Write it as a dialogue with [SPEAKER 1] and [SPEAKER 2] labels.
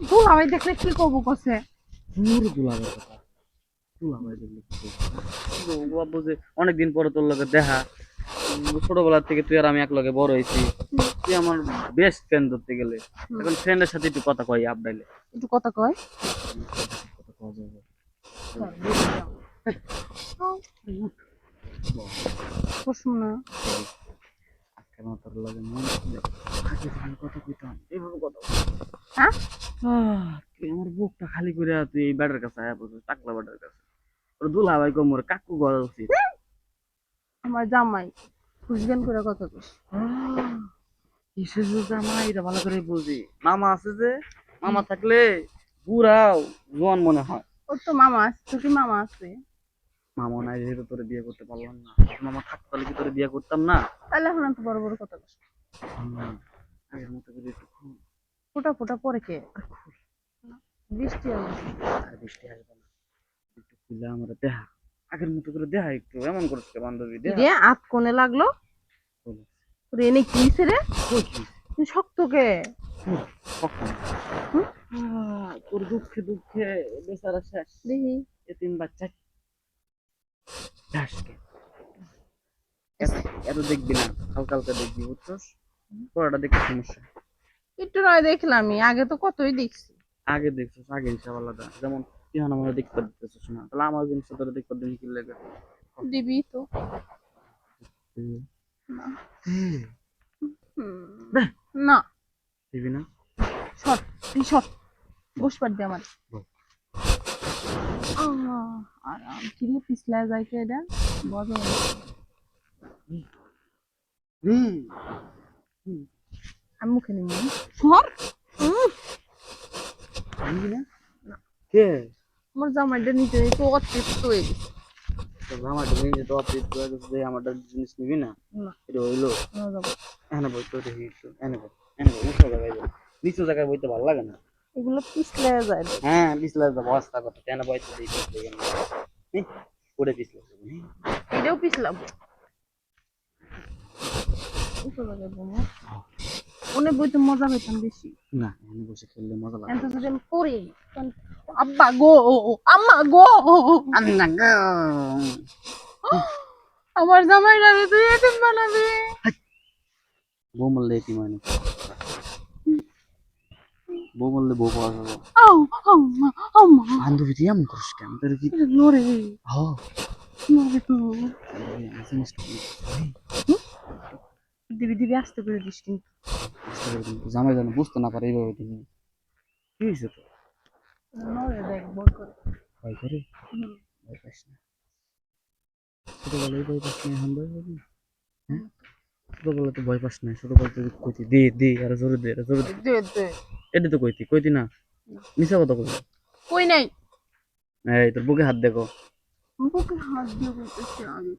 [SPEAKER 1] দুলাভাই দেখলে কি করবো কসে?
[SPEAKER 2] দুলাভাইয়ের কথা, দুলাভাই দেখলে কি করবো? ভাববো যে অনেকদিন পরে তোর লগে দেখা। ছোটবেলা থেকে তুই আর আমি এক লগে বড় হয়েছি, তুই আমার বেস্ট ফ্রেন্ড ধরতে গেলে। এখন ফ্রেন্ডের সাথে একটু কথা কই আপডাইলে,
[SPEAKER 1] একটু কথা কয়।
[SPEAKER 2] কথা কওয়া যাবে।
[SPEAKER 1] প্রশ্ন না।
[SPEAKER 2] আজকে আমার তোর লগে মন খুলে আগে যখন কথা কইতাম এইভাবে কথা
[SPEAKER 1] হ্যাঁ,
[SPEAKER 2] তুই আমার বুকটা খালি করে তুই এই ব্যাটার কাছে আয়া বসে টাকলা ব্যাটার কাছে। ওর দুলাভাই কমর কাকু করা উচিত।
[SPEAKER 1] আমার জামাই খুশগান করে কথা কইস।
[SPEAKER 2] কিসের জামাই এটা ভালো করে বুঝি। মামা আছে যে, মামা থাকলে পুরাও জোয়ান মনে হয়।
[SPEAKER 1] ওর তো মামা আছে, তোর কি মামা আছে?
[SPEAKER 2] মামা নাই যেহেতু তোরে বিয়ে করতে পারলাম না। মামা থাকতো তাহলে কি তোরে বিয়ে করতাম না?
[SPEAKER 1] তাহলে এখন এত বড় বড় কথা কইস।
[SPEAKER 2] আগের মতো করে একটু খুল।
[SPEAKER 1] ফোটা ফোটা পরে কে? বৃষ্টি হবে।
[SPEAKER 2] আর বৃষ্টি আসবে না, একটু খুলে আমার দেহা আগের মতো করে দেহা একটু এমন করছে বান্ধবী দেহা।
[SPEAKER 1] রে আত কোণে লাগলো।
[SPEAKER 2] বলো,
[SPEAKER 1] তোর এনে কি হইছে রে?
[SPEAKER 2] কই কি?
[SPEAKER 1] তুই শক্ত কে?
[SPEAKER 2] কখন?
[SPEAKER 1] হুম?
[SPEAKER 2] তোর দুঃখে দুঃখে বেচারা শেষ।
[SPEAKER 1] দেখি
[SPEAKER 2] এতিম বাচ্চা শেষকে এত এত দেখবি না, হালকা হালকা দেখবি বুঝছস? পড়াটা দেখতে সমস্যা।
[SPEAKER 1] একটু নয় দেখলামই, আগে তো কতই দেখছি।
[SPEAKER 2] আগে দেখছিস, আগে হিসাব আলাদা। যেমন তুই আমার দেখতে দিতেছিস না, তাহলে আমার জিনিস তোরা দেখতে দিন কি লাগে?
[SPEAKER 1] দিবি তো। না। না।
[SPEAKER 2] দিবি না?
[SPEAKER 1] সর, তুই সর। বসবার দে আমার। আরাম কিরে পিছলা যাইতে এটা বড় আমি মুখে নিব সর।
[SPEAKER 2] দিবি না? কে?
[SPEAKER 1] আমার জামাইটা নিতে তো অতৃপ্ত হয়ে গেছে।
[SPEAKER 2] তোর আমার জিনিস তো আপনি যে আমার জিনিস নিবি না?
[SPEAKER 1] না
[SPEAKER 2] এটা হইলো
[SPEAKER 1] না যাবো।
[SPEAKER 2] এনে বই তো দেখি একটু এনে বই উঁচু জায়গায় যাই। নিচু জায়গায় বইতে ভালো লাগে না।
[SPEAKER 1] এগুলো পিছলা যায় রে।
[SPEAKER 2] হ্যাঁ পিছলে অবস্থা কথা এনে বইতে দিই করে পিছলে
[SPEAKER 1] এটাও পিছলাবো। উঠে যাবে বোমা। অনেক বইতে মজা পেতাম বেশি।
[SPEAKER 2] না এনে বসে খেললে মজা লাগে।
[SPEAKER 1] এত যদি আমি পড়ি আব্বা গো আম্মা গো
[SPEAKER 2] আমি না গো
[SPEAKER 1] আমার জামাইটা তুই এতিম বানাবি।
[SPEAKER 2] বউ মারলে কি মানে? বউ মারলে বউ পাওয়া যাবে।
[SPEAKER 1] আও আম্মা আম্মা
[SPEAKER 2] বান্ধবী তুই এমন করিস কেন? তোর কি
[SPEAKER 1] নরে
[SPEAKER 2] হ্যাঁ
[SPEAKER 1] নরে তো দিবি দিবি আসতে করে দিস কিন্তু।
[SPEAKER 2] জামাই যেন বুঝতে না পারে এইভাবে তুমি কি হয়েছে তো?
[SPEAKER 1] নরে দেখ বল করে
[SPEAKER 2] ভয় করে? ভয় পাস না, ছোটবেলায় ভয় পাস না, এখন ভয় পাবি? হ্যাঁ ছোটবেলা তো ভয় পাস না, ছোটবেলা তো কইতি দে দে আর জোরে দে আর জোরে দে।
[SPEAKER 1] দে দে
[SPEAKER 2] এটা তো কইতি কইতি না? মিছা কথা কইলি।
[SPEAKER 1] কই নাই
[SPEAKER 2] এই তোর বুকে হাত দেখো।
[SPEAKER 1] বুকে হাত দিয়ে বলতেছি আগে